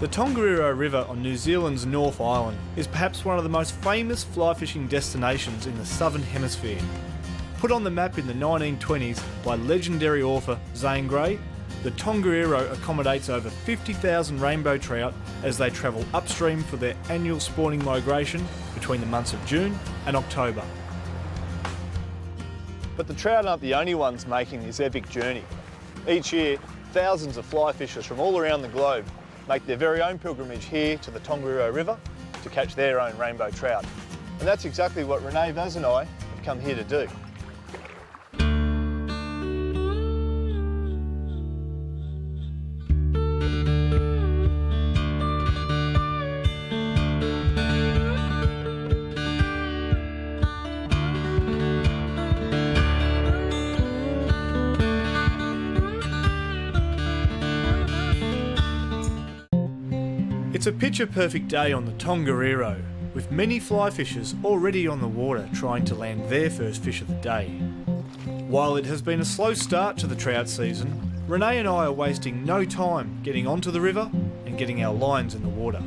The Tongariro River on New Zealand's North Island is perhaps one of the most famous fly fishing destinations in the Southern Hemisphere. Put on the map in the 1920s by legendary author Zane Grey, the Tongariro accommodates over 50,000 rainbow trout as they travel upstream for their annual spawning migration between the months of June and October. But the trout aren't the only ones making this epic journey. Each year, thousands of fly fishers from all around the globe make their very own pilgrimage here to the Tongariro River to catch their own rainbow trout. And that's exactly what Rene, Vaz and I have come here to do. It's a picture-perfect day on the Tongariro, with many fly fishers already on the water trying to land their first fish of the day. While it has been a slow start to the trout season, Rene and I are wasting no time getting onto the river and getting our lines in the water.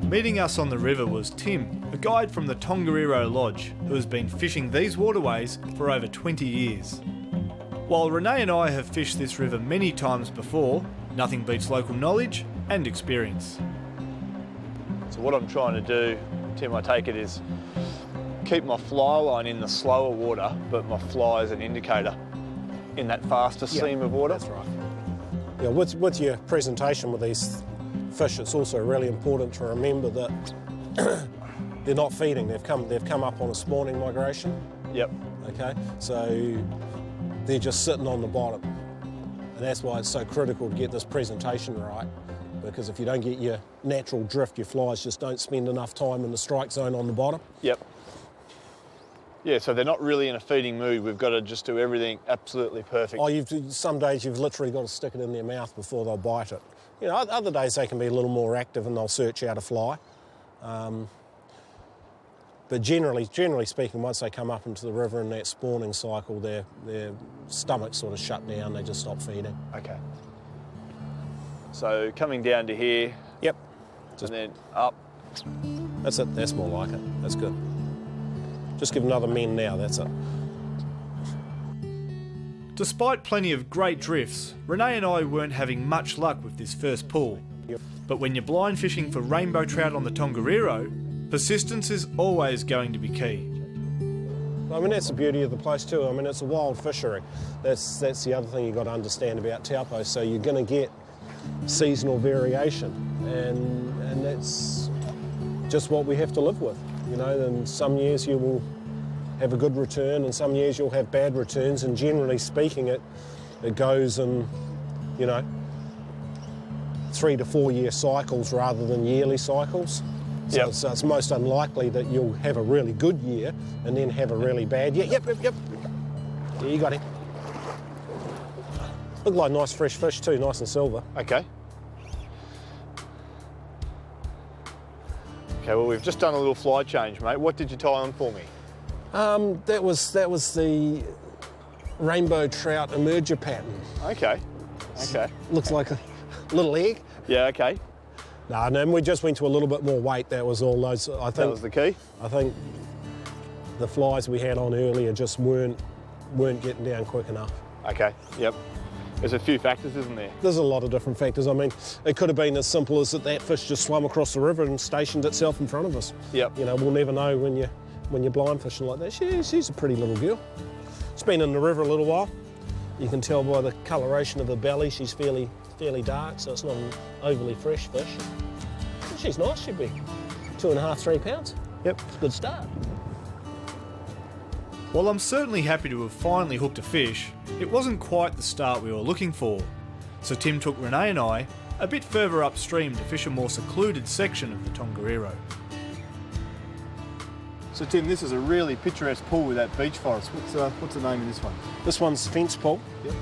Meeting us on the river was Tim, a guide from the Tongariro Lodge who has been fishing these waterways for over 20 years. While Rene and I have fished this river many times before, nothing beats local knowledge and experience. So what I'm trying to do, Tim, I take it, is keep my fly line in the slower water, but my fly is an indicator in that faster seam of water. That's right. Yeah, with your presentation with these fish, it's also really important to remember that they're not feeding. They've come up on a spawning migration. Yep. Okay, so they're just sitting on the bottom, and that's why it's so critical to get this presentation right. Because if you don't get your natural drift, your flies just don't spend enough time in the strike zone on the bottom. Yep. Yeah, so they're not really in a feeding mood. We've got to just do everything absolutely perfect. Oh, some days you've literally got to stick it in their mouth before they'll bite it. You know, other days they can be a little more active and they'll search out a fly. But generally speaking, once they come up into the river in that spawning cycle, their stomachs sort of shut down, they just stop feeding. Okay. So coming down to here. Yep. And then up. That's it, that's more like it, that's good. Just give another mend now, that's it. Despite plenty of great drifts, Rene and I weren't having much luck with this first pull. Yep. But when you're blind fishing for rainbow trout on the Tongariro, persistence is always going to be key. I mean, that's the beauty of the place too. I mean, it's a wild fishery. That's the other thing you've got to understand about taupo. So you're going to get seasonal variation, and that's just what we have to live with. You know, and some years you will have a good return, and some years you'll have bad returns, and generally speaking it goes in, you know, 3 to 4 year cycles rather than yearly cycles. So, Yep. so it's most unlikely that you'll have a really good year and then have a really bad year. Yep. Yeah, you got him. Look like nice fresh fish too, nice and silver. Okay. Okay, well, we've just done a little fly change, mate. What did you tie on for me? That was the rainbow trout emerger pattern. Okay. Looks like a little egg. Yeah, okay. No, and we just went to a little bit more weight. That was all those. I think That was the key? I think the flies we had on earlier just weren't getting down quick enough. Okay, yep. There's a few factors, isn't there? There's a lot of different factors. I mean, it could have been as simple as that fish just swam across the river and stationed itself in front of us. Yep. You know, we'll never know when you're blind fishing like that. She's a pretty little girl. She's been in the river a little while. You can tell by the coloration of the belly, she's fairly dark, so it's not an overly fresh fish. She's nice, she'd be 2.5, 3 pounds. Yep. It's a good start. While I'm certainly happy to have finally hooked a fish, it wasn't quite the start we were looking for. So Tim took Rene and I a bit further upstream to fish a more secluded section of the Tongariro. So Tim, this is a really picturesque pool with that beech forest. What's the name of this one? This one's Fence Pool, Yep.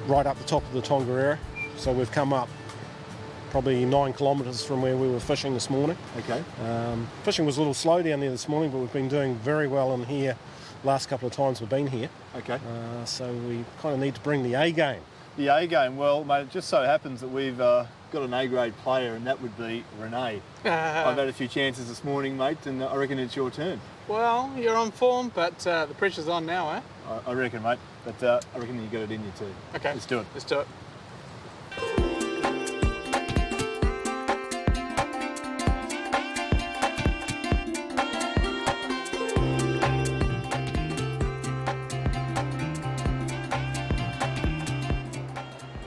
right up the top of the Tongariro. So we've come up probably 9 kilometres from where we were fishing this morning. Okay. Fishing was a little slow down there this morning, but we've been doing very well in here last couple of times we've been here. Okay. So we kind of need to bring the A game. The A game, well, mate, it just so happens that we've got an A-grade player, and that would be Rene. I've had a few chances this morning, mate, and I reckon it's your turn. Well, you're on form, but the pressure's on now, eh? I reckon, mate, but I reckon you got it in you too. Okay. Let's do it. Let's do it.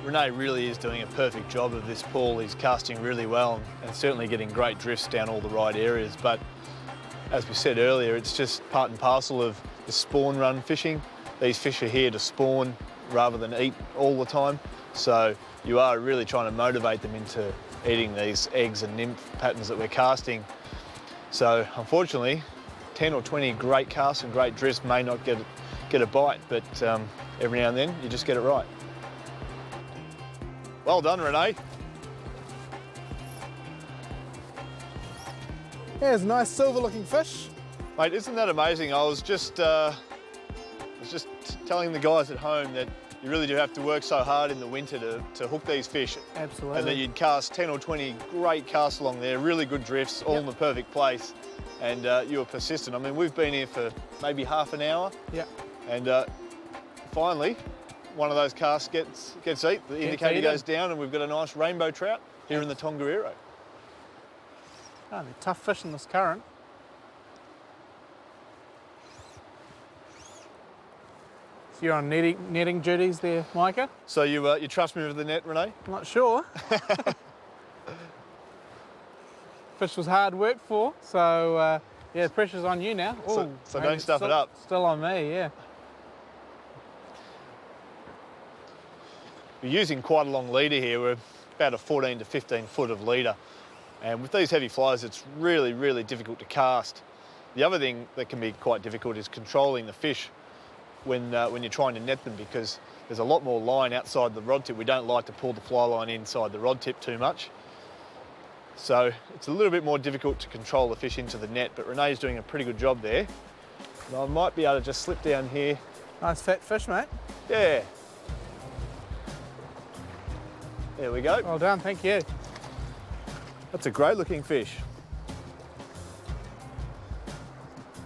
Rene really is doing a perfect job of this pool. He's casting really well and certainly getting great drifts down all the right areas. But as we said earlier, it's just part and parcel of the spawn run fishing. These fish are here to spawn rather than eat all the time. So you are really trying to motivate them into eating these eggs and nymph patterns that we're casting. So unfortunately, 10 or 20 great casts and great drifts may not get a bite, but every now and then you just get it right. Well done, Rene. Yeah, it's a nice silver-looking fish. Mate, isn't that amazing? I was just telling the guys at home that you really do have to work so hard in the winter to hook these fish. Absolutely. And that you'd cast 10 or 20 great casts along there, really good drifts, all in the perfect place. And you were persistent. I mean, we've been here for maybe half an hour. Yeah. And finally, one of those casts gets eat. The indicator goes down and we've got a nice rainbow trout here in the Tongariro. Oh, they're tough fish in this current. So you're on netting duties there, Micah? So you trust me with the net, Rene? I'm not sure. Fish was hard work for, so yeah, the pressure's on you now. So don't stuff it up. Still on me, yeah. We're using quite a long leader here. We're about a 14 to 15 foot of leader. And with these heavy flies, it's really, really difficult to cast. The other thing that can be quite difficult is controlling the fish when you're trying to net them, because there's a lot more line outside the rod tip. We don't like to pull the fly line inside the rod tip too much. So it's a little bit more difficult to control the fish into the net, but Rene's doing a pretty good job there. And I might be able to just slip down here. Nice fat fish, mate. Yeah. There we go. Well done, thank you. That's a great looking fish.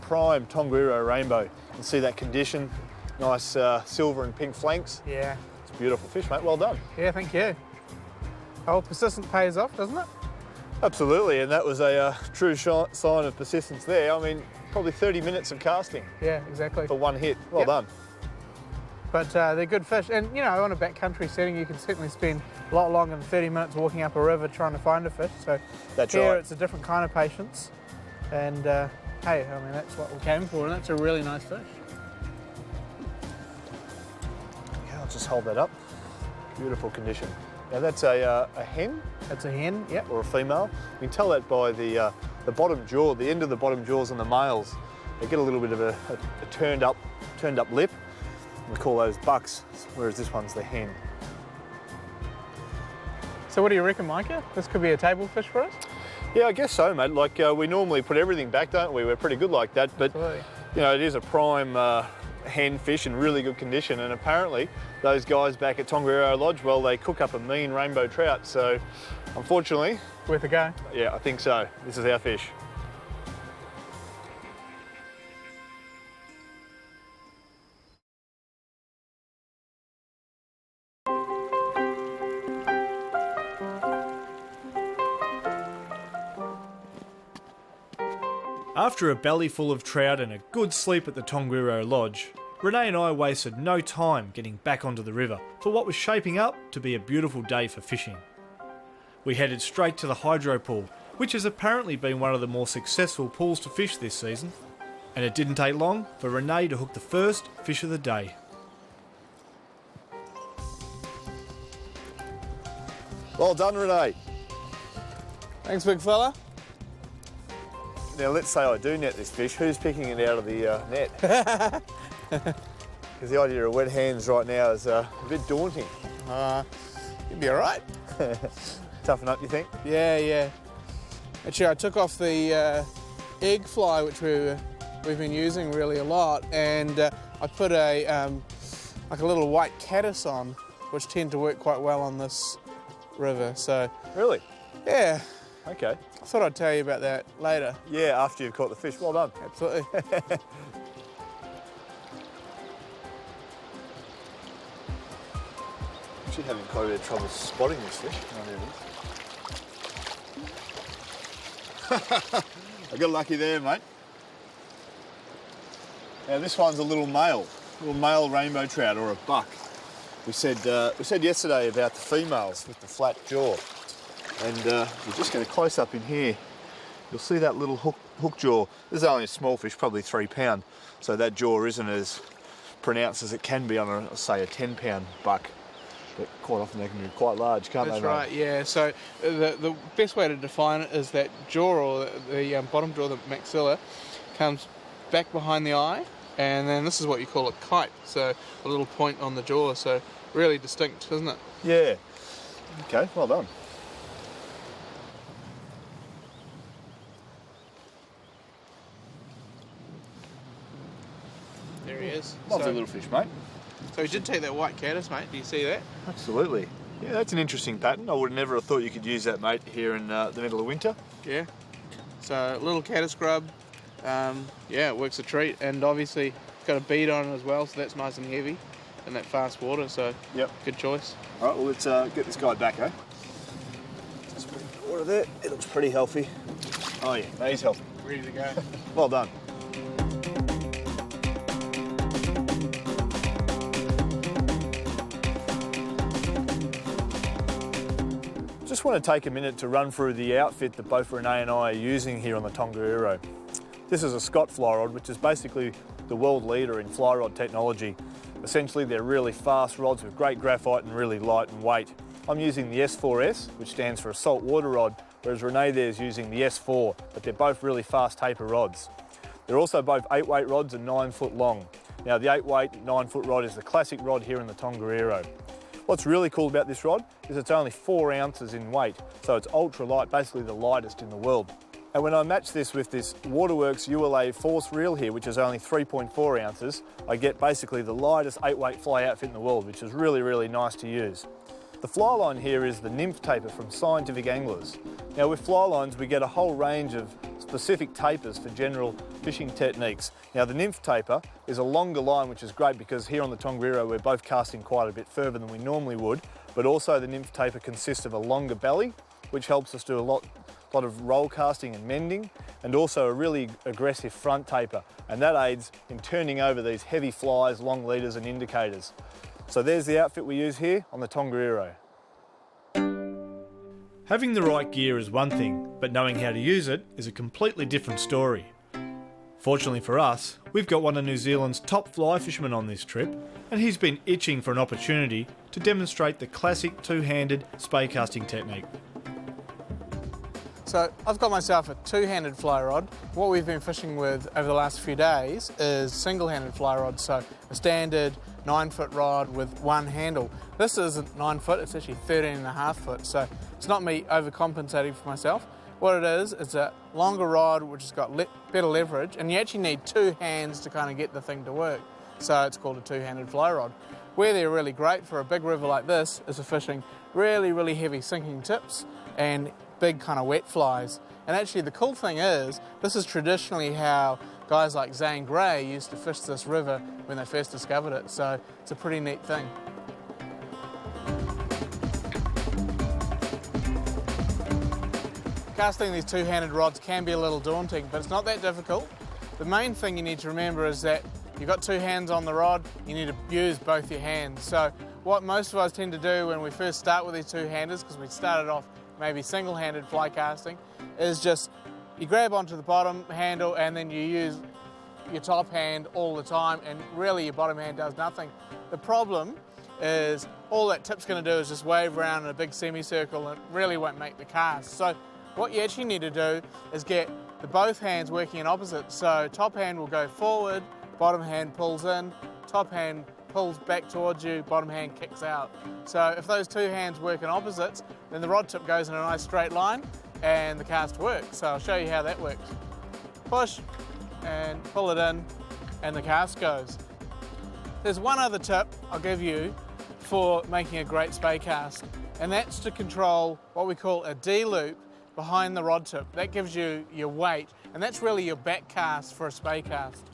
Prime Tongariro rainbow. You can see that condition. Nice silver and pink flanks. Yeah. It's a beautiful fish, mate. Well done. Yeah, thank you. Oh, persistence pays off, doesn't it? Absolutely, and that was a true sign of persistence there. I mean, probably 30 minutes of casting. Yeah, exactly. For one hit. Well done. But they're good fish. And, you know, on a backcountry setting, you can certainly spend a lot longer than 30 minutes walking up a river trying to find a fish. So that's here right. It's a different kind of patience. And, hey, I mean, that's what we came for, and that's a really nice fish. Yeah, I'll just hold that up. Beautiful condition. Now that's a hen? That's a hen, yep. Or a female. You can tell that by the bottom jaw, the end of the bottom jaws on the males. They get a little bit of a turned up lip. We call those bucks, whereas this one's the hen. So what do you reckon, Micah? This could be a table fish for us? Yeah, I guess so, mate. Like we normally put everything back, don't we? We're pretty good like that, but Absolutely. you know, it is a prime hen fish in really good condition, and apparently those guys back at Tongariro Lodge, well, they cook up a mean rainbow trout, so unfortunately... Worth a go? Yeah, I think so. This is our fish. After a belly full of trout and a good sleep at the Tongariro Lodge, Rene and I wasted no time getting back onto the river for what was shaping up to be a beautiful day for fishing. We headed straight to the hydro pool, which has apparently been one of the more successful pools to fish this season, and it didn't take long for Rene to hook the first fish of the day. Well done, Rene. Thanks, big fella. Now let's say I do net this fish, who's picking it out of the net? Because the idea of wet hands right now is a bit daunting. You'll be all right. Toughen up, you think? Yeah, yeah. Actually, I took off the egg fly, which we were we've been using really a lot, and I put a like a little white caddis on, which tend to work quite well on this river. So Really? yeah, Okay. I thought I'd tell you about that later. Yeah, after you've caught the fish. Well done. Absolutely. Actually having quite a bit of trouble spotting this fish. Oh, there it is. I got lucky there, mate. Now this one's a little male rainbow trout, or a buck. We said yesterday about the females with the flat jaw, and we're just going to close up in here. You'll see that little hook jaw. This is only a small fish, probably 3 pound, so that jaw isn't as pronounced as it can be on say a 10 pound buck. But quite often they can be quite large, can't they? That's right, yeah. So the best way to define it is that jaw, or the bottom jaw, the maxilla, comes back behind the eye, and then this is what you call a kite, so a little point on the jaw, so really distinct, isn't it? Yeah. Okay, well done. There he is. Lovely little fish, mate. So he did take that white caddis, mate. Do you see that? Absolutely. Yeah, that's an interesting pattern. I would have never have thought you could use that, mate, here in the middle of winter. Yeah. So a little caddis grub. Yeah, it works a treat, and obviously it's got a bead on it as well, so that's nice and heavy in that fast water. So yep, good choice. All right, well let's get this guy back, eh? Just put the water there. It looks pretty healthy. Oh yeah, no, he's healthy. Ready to go. Well done. Just want to take a minute to run through the outfit that both Rene and I are using here on the Tongariro. This is a Scott fly rod, which is basically the world leader in fly rod technology. Essentially, they're really fast rods with great graphite and really light in weight. I'm using the S4S, which stands for a saltwater rod, whereas Rene there is using the S4, but they're both really fast taper rods. They're also both 8-weight rods and 9 foot long. Now the 8-weight 9 foot rod is the classic rod here in the Tongariro. What's really cool about this rod is it's only 4 ounces in weight, so it's ultra light, basically the lightest in the world. And when I match this with this Waterworks ULA force reel here, which is only 3.4 ounces, I get basically the lightest 8-weight fly outfit in the world, which is really, really nice to use. The fly line here is the nymph taper from Scientific Anglers. Now with fly lines we get a whole range of specific tapers for general fishing techniques. Now the nymph taper is a longer line, which is great because here on the Tongariro we're both casting quite a bit further than we normally would, but also the nymph taper consists of a longer belly, which helps us do a lot of roll casting and mending, and also a really aggressive front taper, and that aids in turning over these heavy flies, long leaders and indicators. So there's the outfit we use here on the Tongariro. Having the right gear is one thing, but knowing how to use it is a completely different story. Fortunately for us, we've got one of New Zealand's top fly fishermen on this trip, and he's been itching for an opportunity to demonstrate the classic two-handed spey casting technique. So I've got myself a two-handed fly rod. What we've been fishing with over the last few days is single-handed fly rods, so a standard 9-foot rod with one handle. This isn't 9 foot, it's actually 13.5 foot, so it's not me overcompensating for myself. What it is, it's a longer rod which has got better leverage, and you actually need 2 hands to kind of get the thing to work. So it's called a two-handed fly rod. Where they're really great for a big river like this is for fishing really, really heavy sinking tips and big kind of wet flies. And actually the cool thing is, this is traditionally how guys like Zane Grey used to fish this river when they first discovered it, so it's a pretty neat thing. Casting these two-handed rods can be a little daunting, but it's not that difficult. The main thing you need to remember is that you've got 2 hands on the rod, you need to use both your hands. So what most of us tend to do when we first start with these two-handers, because we started off maybe single-handed fly casting, is just you grab onto the bottom handle and then you use your top hand all the time, and really your bottom hand does nothing. The problem is all that tip's going to do is just wave around in a big semicircle and it really won't make the cast. So what you actually need to do is get both hands working in opposites. So top hand will go forward, bottom hand pulls in, top hand pulls back towards you, bottom hand kicks out. So if those 2 hands work in opposites, then the rod tip goes in a nice straight line and the cast works. So I'll show you how that works. Push, and pull it in and the cast goes. There's one other tip I'll give you for making a great spey cast, and that's to control what we call a D-loop behind the rod tip. That gives you your weight, and that's really your back cast for a spey cast.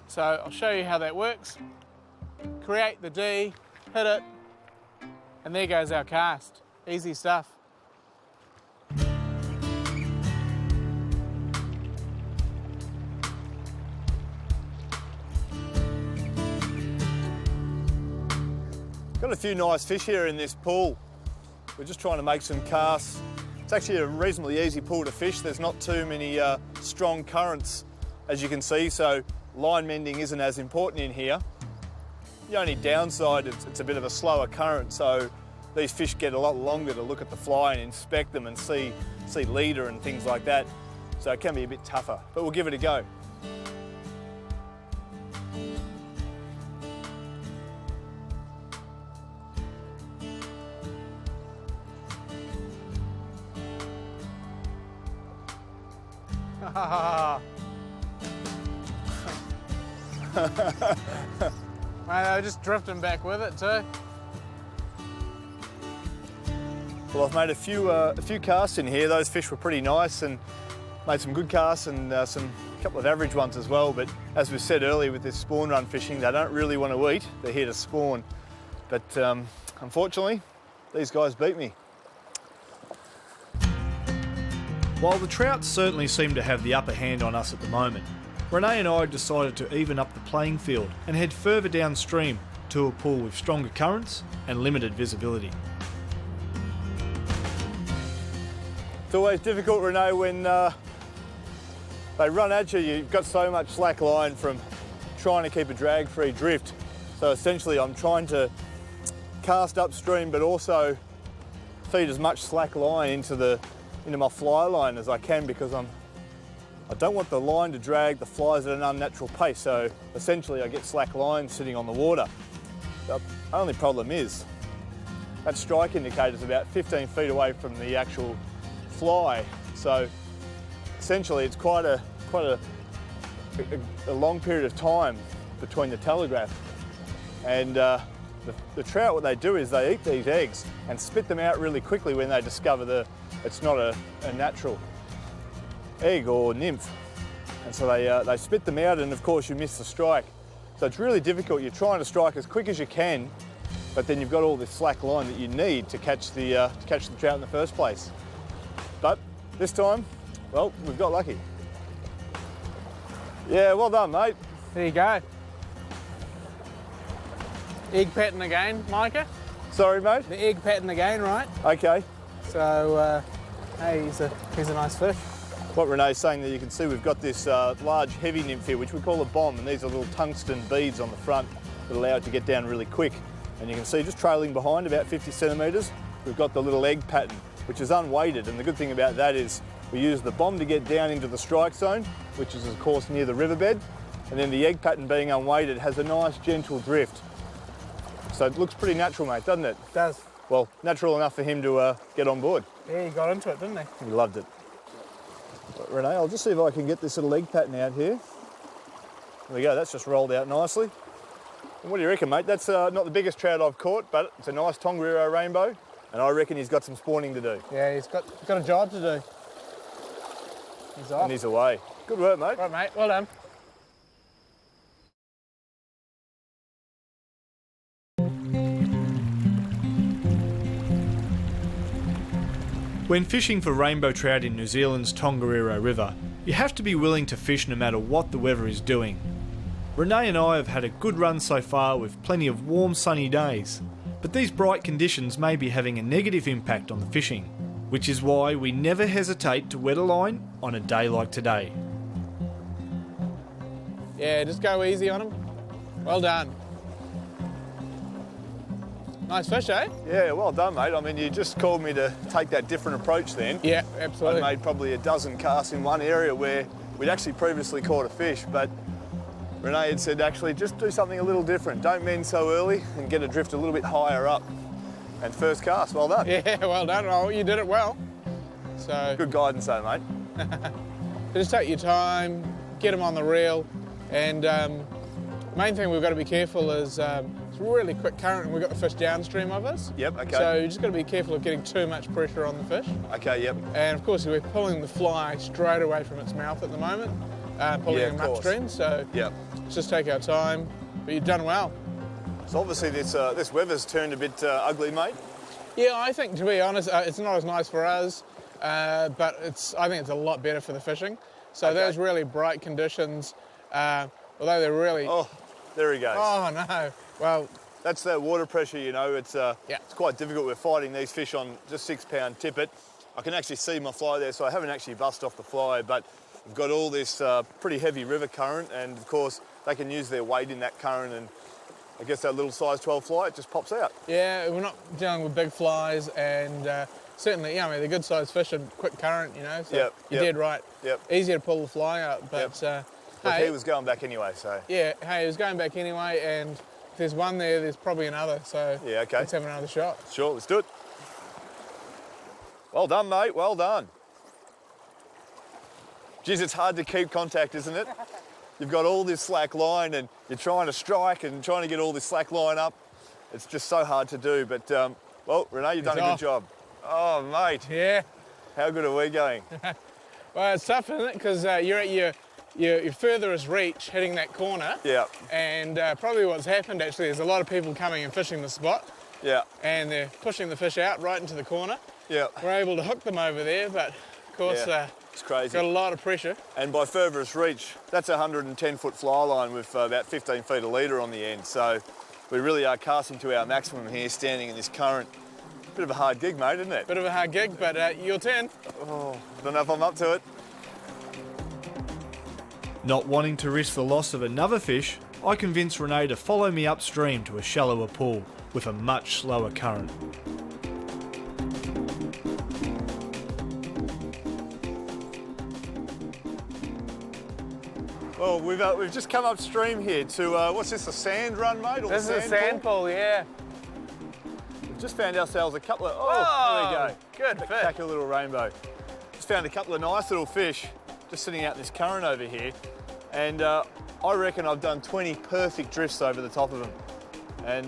So I'll show you how that works. Create the D, hit it, and there goes our cast. Easy stuff. Got a few nice fish here in this pool. We're just trying to make some casts. It's actually a reasonably easy pool to fish. There's not too many strong currents, as you can see, so line mending isn't as important in here. The only downside, it's a bit of a slower current, so these fish get a lot longer to look at the fly and inspect them and see leader and things like that. So it can be a bit tougher, but we'll give it a go. Mate, they were just drifting back with it too. Well, I've made a few casts in here. Those fish were pretty nice and made some good casts and a couple of average ones as well. But as we said earlier with this spawn run fishing, they don't really want to eat. They're here to spawn. But unfortunately, these guys beat me. While the trout certainly seem to have the upper hand on us at the moment, Rene and I decided to even up the playing field and head further downstream to a pool with stronger currents and limited visibility. It's always difficult, Rene, when they run at you. You've got so much slack line from trying to keep a drag-free drift. So essentially I'm trying to cast upstream but also feed as much slack line into my fly line as I can, because I don't want the line to drag the flies at an unnatural pace, so essentially I get slack line sitting on the water. The only problem is that strike indicator is about 15 feet away from the actual fly, so essentially it's quite a long period of time between the telegraph. And the trout, what they do is they eat these eggs and spit them out really quickly when they discover it's not a natural egg or nymph. And so they spit them out, and of course you miss the strike. So it's really difficult. You're trying to strike as quick as you can, but then you've got all this slack line that you need to catch the trout in the first place. But this time, well, we've got lucky. Yeah, well done, mate. There you go. Egg pattern again, Micah. Sorry, mate? The egg pattern again, right? Okay. So, hey, he's a nice fish. What Rene's saying there, you can see we've got this large heavy nymph here, which we call a bomb, and these are little tungsten beads on the front that allow it to get down really quick. And you can see just trailing behind about 50 centimetres, we've got the little egg pattern, which is unweighted. And the good thing about that is we use the bomb to get down into the strike zone, which is of course near the riverbed. And then the egg pattern being unweighted has a nice gentle drift. So it looks pretty natural, mate, doesn't it? It does. Well, natural enough for him to get on board. Yeah, he got into it, didn't he? He loved it. But Rene, I'll just see if I can get this little egg pattern out here. There we go, that's just rolled out nicely. And what do you reckon, mate? That's not the biggest trout I've caught, but it's a nice Tongariro rainbow, and I reckon he's got some spawning to do. Yeah, he's got a job to do. He's off. And he's away. Good work, mate. Right, mate, well done. When fishing for rainbow trout in New Zealand's Tongariro River, you have to be willing to fish no matter what the weather is doing. Rene and I have had a good run so far with plenty of warm sunny days, but these bright conditions may be having a negative impact on the fishing, which is why we never hesitate to wet a line on a day like today. Yeah, just go easy on him. Well done. Nice fish, eh? Yeah, well done, mate. I mean, you just called me to take that different approach then. Yeah, absolutely. I made probably a dozen casts in one area where we'd actually previously caught a fish, but Rene had said, actually, just do something a little different. Don't mend so early and get a drift a little bit higher up. And first cast, well done. Yeah, well done. Oh, you did it well. So good guidance though, mate. just take your time, get them on the reel, and main thing we've got to be careful is it's really quick current and we've got the fish downstream of us. Yep, okay. So you just got to be careful of getting too much pressure on the fish. Okay, yep. And of course we're pulling the fly straight away from its mouth at the moment, pulling Yeah, them of course. upstream, so Yep. let's just take our time, but you've done well. So obviously this weather's turned a bit ugly, mate. Yeah, I think, to be honest, it's not as nice for us, but I think it's a lot better for the fishing. So Okay. those really bright conditions, although they're really... Oh, there he goes. Oh, no. Well, That's that water pressure, you know. It's quite difficult. We're fighting these fish on just 6 pound tippet. I can actually see my fly there, so I haven't actually bust off the fly, but we've got all this pretty heavy river current, and of course they can use their weight in that current, and I guess that little size 12 fly, it just pops out. yeah, we're not dealing with big flies, and certainly, yeah, I mean, they're good sized fish and quick current, you know, so Yep, you're yep. dead right. Yep. Easier to pull the fly out, but Look, hey, he was going back anyway, so. yeah, hey, it was going back anyway, and if there's one there, there's probably another, so Yeah, okay. let's have another shot. Sure, let's do it. Well done, mate, well done. Geez, it's hard to keep contact, isn't it? You've got all this slack line and you're trying to strike and trying to get all this slack line up. It's just so hard to do, but, well, Rene, you've done a off. good job. Oh, mate, Yeah. how good are we going? Well, it's tough, isn't it? Because you're at your furthest reach hitting that corner. Yeah, And probably what's happened actually is a lot of people coming and fishing the spot, yeah, and they're pushing the fish out right into the corner. yeah. We're able to hook them over there, but of course, Yeah, it's crazy. got a lot of pressure. And by furthest reach, that's a 110-foot fly line with about 15 feet of leader on the end. So we really are casting to our maximum here, standing in this current. Bit of a hard gig, mate, isn't it? Bit of a hard gig, but your turn. Don't know if I'm up to it. Not wanting to risk the loss of another fish, I convinced Rene to follow me upstream to a shallower pool with a much slower current. Well, we've just come upstream here to, what's this, a sand run, mate? Or This is a sand pool, yeah. We've just found ourselves a couple of, Oh, there we go. good fish. Spectacular little rainbow. Just found a couple of nice little fish just sitting out in this current over here. And I reckon I've done 20 perfect drifts over the top of them. And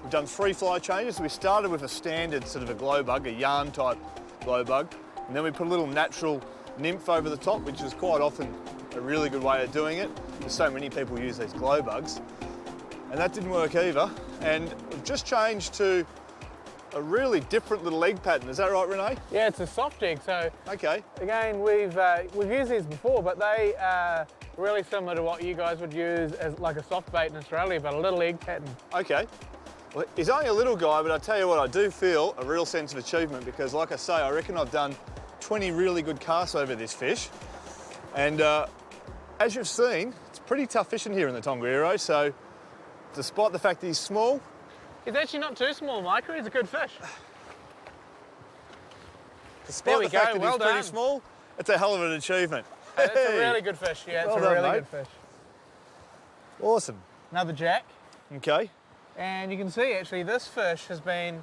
we've done 3 fly changes. We started with a standard sort of a glow bug, a yarn type glow bug. And then we put a little natural nymph over the top, which is quite often a really good way of doing it. There's so many people use these glow bugs. And that didn't work either. And we've just changed to a really different little egg pattern. Is that right, Rene? Yeah, it's a soft egg. So Okay. again, we've used these before, but they are really similar to what you guys would use as like a soft bait in Australia, but a little egg pattern. Okay. Well, he's only a little guy, but I tell you what, I do feel a real sense of achievement because, like I say, I reckon I've done 20 really good casts over this fish. And as you've seen, it's pretty tough fishing here in the Tongariro. So, despite the fact that he's small, He's actually not too small, Micah. He's a good fish. despite we the fact go, that well he's pretty done. small, it's a hell of an achievement. That's a Hey! really good fish. Yeah, it's Well a done, really mate. good fish. Awesome. Another jack. Okay. And you can see actually this fish has been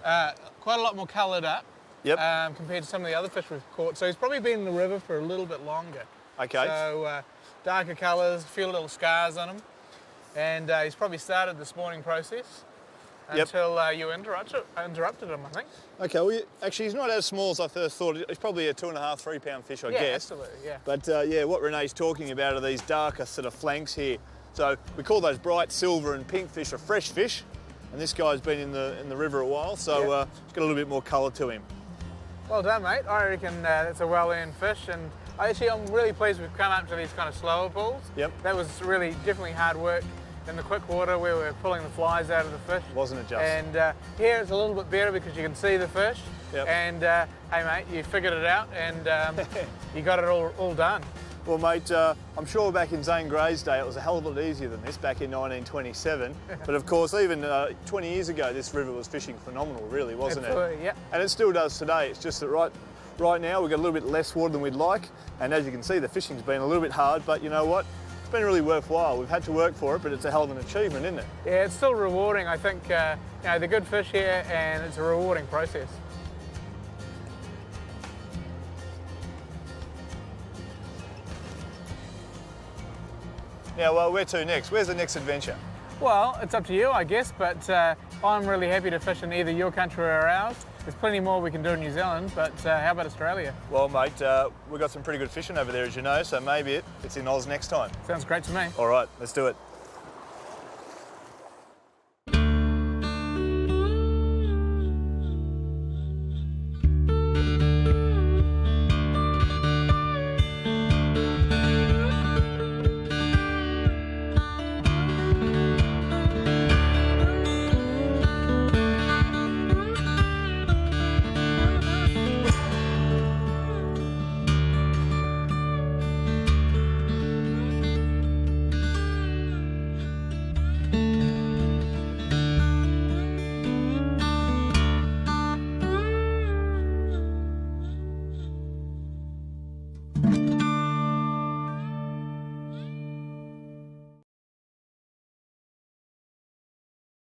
quite a lot more coloured up Yep. compared to some of the other fish we've caught. So he's probably been in the river for a little bit longer. Okay. So darker colours, a few little scars on him. And he's probably started the spawning process Yep. until you interrupted him, I think. Okay, well, actually, he's not as small as I first thought. He's probably a 2.5, 3 pound fish, I Yeah, guess. absolutely, yeah. But yeah, what Rene's talking about are these darker sort of flanks here. So we call those bright silver and pink fish a fresh fish. And this guy's been in the river a while, so Yep. it's got a little bit more colour to him. Well done, mate. I reckon that's a well-earned fish, and I'm really pleased we've come up to these kind of slower pools. Yep. That was really definitely hard work in the quick water where we're pulling the flies out of the fish. Wasn't it just? And here it's a little bit better because you can see the fish. Yep. And hey, mate, you figured it out, and you got it all done. Well, mate, I'm sure back in Zane Gray's day it was a hell of a lot easier than this back in 1927. But of course, even 20 years ago, this river was fishing phenomenal, really, wasn't Absolutely, it? yeah. And it still does today. It's just that right now we've got a little bit less water than we'd like. And as you can see, the fishing's been a little bit hard, but you know what? It's been really worthwhile. We've had to work for it, but it's a hell of an achievement, isn't it? Yeah, it's still rewarding. I think they're good fish here, and it's a rewarding process. Now, where to next? Where's the next adventure? Well, it's up to you, I guess, but I'm really happy to fish in either your country or ours. There's plenty more we can do in New Zealand, but how about Australia? Well, mate, we've got some pretty good fishing over there, as you know, so maybe it's in Oz next time. Sounds great to me. All right, let's do it.